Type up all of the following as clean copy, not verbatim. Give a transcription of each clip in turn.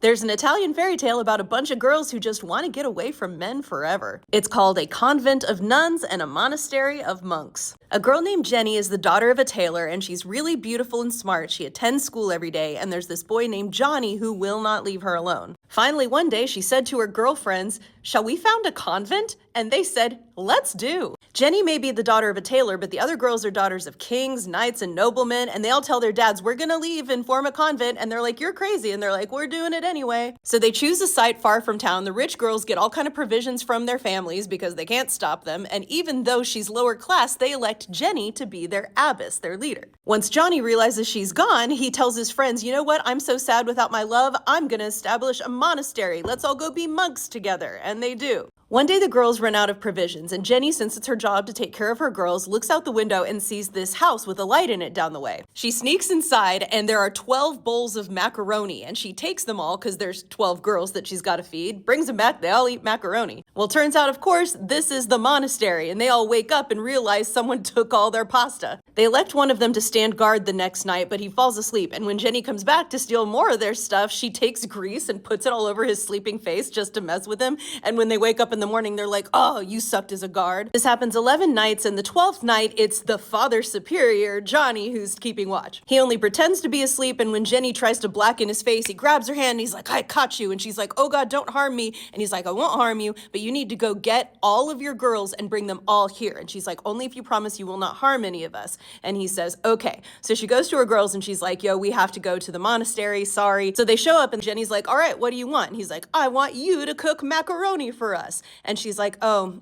There's an Italian fairy tale about a bunch of girls who just want to get away from men forever. It's called A Convent of Nuns and a Monastery of Monks. A girl named Jenny is the daughter of a tailor, and she's really beautiful and smart. She attends school every day, and there's this boy named Johnny who will not leave her alone. Finally, one day, she said to her girlfriends, "Shall we found a convent?" And they said, "Let's do." Jenny may be the daughter of a tailor, but the other girls are daughters of kings, knights, and noblemen, and they all tell their dads, "We're gonna leave and form a convent," and they're like, "You're crazy," and they're like, "We're doing it anyway." So they choose a site far from town. The rich girls get all kind of provisions from their families because they can't stop them, and even though she's lower class, they elect Jenny to be their abbess, their leader. Once Johnny realizes she's gone, he tells his friends, "You know what? I'm so sad without my love. I'm gonna establish a monastery. Let's all go be monks together." And they do. One day the girls run out of provisions, and Jenny, since it's her job to take care of her girls, looks out the window and sees this house with a light in it down the way. She sneaks inside, and there are 12 bowls of macaroni, and she takes them all because there's 12 girls that she's got to feed, brings them back, they all eat macaroni. Well, turns out, of course, this is the monastery, and they all wake up and realize someone took all their pasta. They elect one of them to stand guard the next night, but he falls asleep, and when Jenny comes back to steal more of their stuff, she takes grease and puts it all over his sleeping face just to mess with him, and when they wake up in the morning, they're like, "Oh, you sucked as a guard." This happens 11 nights, and the 12th night, it's the Father Superior, Johnny, who's keeping watch. He only pretends to be asleep, and when Jenny tries to blacken his face, he grabs her hand, and he's like, "I caught you," and she's like, "Oh God, don't harm me," and he's like, "I won't harm you, but you need to go get all of your girls and bring them all here," and she's like, "Only if you promise you will not harm any of us," and he says, "Okay." So she goes to her girls, and she's like, "Yo, we have to go to the monastery, sorry." So they show up, and Jenny's like, "All right, what do you want?" And he's like, "I want you to cook macaroni for us," and she's like, "Oh,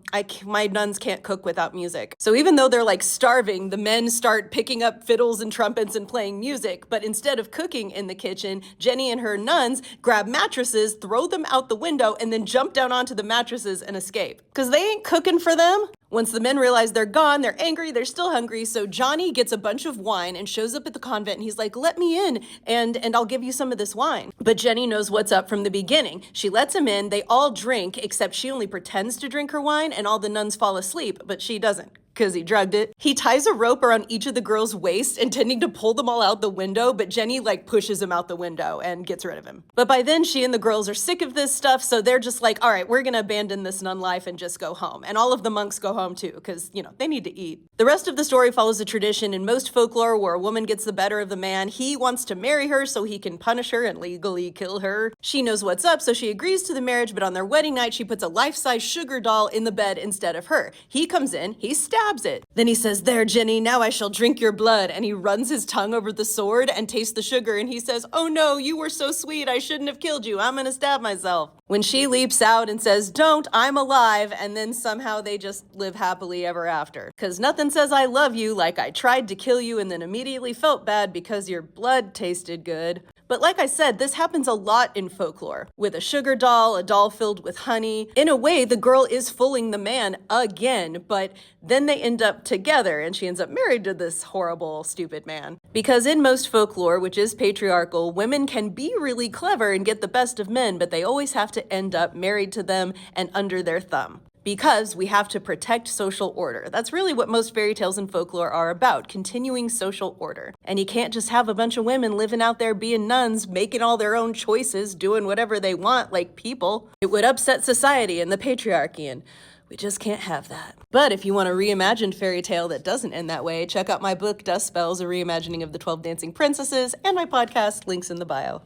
my nuns can't cook without music." So even though they're like starving, the men start picking up fiddles and trumpets and playing music. But instead of cooking in the kitchen, Jenny and her nuns grab mattresses, throw them out the window, and then jump down onto the mattresses and escape. Because they ain't cooking for them. Once the men realize they're gone, they're angry, they're still hungry, so Johnny gets a bunch of wine and shows up at the convent, and he's like, "Let me in, and I'll give you some of this wine." But Jenny knows what's up from the beginning. She lets him in, they all drink, except she only pretends to drink her wine, and all the nuns fall asleep, but she doesn't, because he drugged it. He ties a rope around each of the girls' waists, intending to pull them all out the window, but Jenny pushes him out the window and gets rid of him. But by then, she and the girls are sick of this stuff, so they're just like, "All right, we're gonna abandon this nun life and just go home." And all of the monks go home too, because, they need to eat. The rest of the story follows a tradition in most folklore where a woman gets the better of the man. He wants to marry her so he can punish her and legally kill her. She knows what's up, so she agrees to the marriage, but on their wedding night, she puts a life-size sugar doll in the bed instead of her. He comes in, he stabs it. Then he says, "There, Jenny, now I shall drink your blood." And he runs his tongue over the sword and tastes the sugar, and he says, "Oh no, you were so sweet, I shouldn't have killed you. I'm gonna stab myself." When she leaps out and says, "Don't, I'm alive," and then somehow they just live happily ever after. Because nothing says I love you like I tried to kill you and then immediately felt bad because your blood tasted good. But like I said, this happens a lot in folklore. With a sugar doll, a doll filled with honey. In a way, the girl is fooling the man again, but then they end up together and she ends up married to this horrible, stupid man. Because in most folklore, which is patriarchal, women can be really clever and get the best of men, but they always have to end up married to them and under their thumb. Because we have to protect social order. That's really what most fairy tales and folklore are about, continuing social order. And you can't just have a bunch of women living out there being nuns, making all their own choices, doing whatever they want like people. It would upset society and the patriarchy, and we just can't have that. But if you want a reimagined fairy tale that doesn't end that way, check out my book, Dust Spells, a reimagining of the 12 Dancing Princesses, and my podcast, links in the bio.